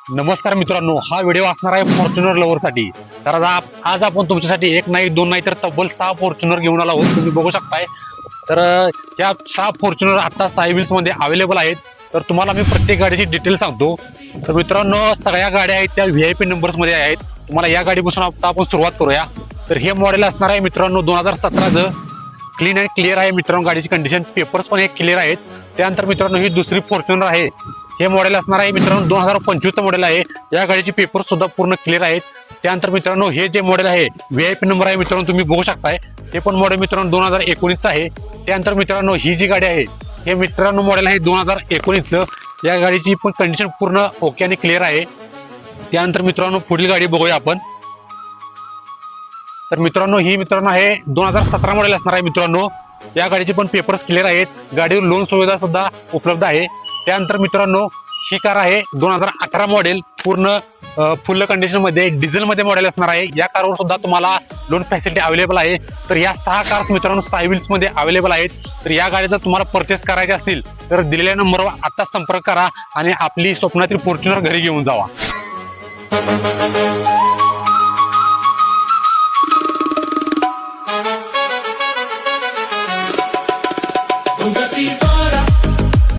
नमस्कार मित्रांनो, हा व्हिडिओ असणार आहे फॉर्च्युनर लव्हरसाठी। तर आज आपण तुमच्यासाठी एक नाही दोन नाही तर तब्बल 6 फॉर्च्युनर घेऊन आलो आहोत। तुम्ही बघू शकताय। तर या 6 फॉर्च्युनर आता साई व्हील्स मध्ये अवेलेबल आहेत। तर तुम्हाला मी प्रत्येक गाडीची डिटेल सांगतो। तर मित्रांनो, सगळ्या गाड्या आहेत त्या व्हीआयपी नंबर्स मध्ये आहेत। तुम्हाला या गाडीपासून आता आपण सुरुवात करूया। तर हे मॉडेल असणार आहे मित्रांनो 2017चं। क्लीन अँड क्लिअर आहे मित्रांनो, गाडीची कंडिशन, पेपर्स पण एक क्लिअर आहेत। त्यानंतर मित्रांनो ही दुसरी फॉर्च्युनर आहे। हे मॉडेल असणार आहे मित्रांनो 2025चं मॉडेल आहे। या गाडीचे पेपर सुद्धा पूर्ण क्लिअर आहेत। त्यानंतर मित्रांनो हे जे मॉडेल आहे व्हीआयपी नंबर आहे मित्रांनो, तुम्ही बघू शकताय। हे पण मॉडेल मित्रांनो 2019चं आहे। त्यानंतर मित्रांनो ही जी गाडी आहे हे मित्रांनो मॉडेल आहे 2019चं। या गाडीची पण कंडिशन पूर्ण ओके आणि क्लिअर आहे। त्यानंतर मित्रांनो पुढील गाडी बघूया आपण। तर मित्रांनो ही मित्रांनो आहे 2017 मॉडेल असणार आहे मित्रांनो। या गाडीचे पण पेपर्स क्लिअर आहेत। गाडीवर लोन सुविधा सुद्धा उपलब्ध आहे। त्यानंतर मित्रांनो ही कार आहे 2018 मॉडेल, पूर्ण फुल कंडिशन मध्ये डिझेल मध्ये मॉडेल असणार आहे। या कारवर सुद्धा तुम्हाला लोन फॅसिलिटी अवेलेबल आहे। तर या 6 कार्स मित्रांनो साई व्हील्स मध्ये अवेलेबल आहेत। तर या गाडी जर तुम्हाला परचेस करायची असतील तर दिलेल्या नंबरवर आता संपर्क करा आणि आपली स्वप्नातील फॉर्च्युनर घरी घेऊन जावा।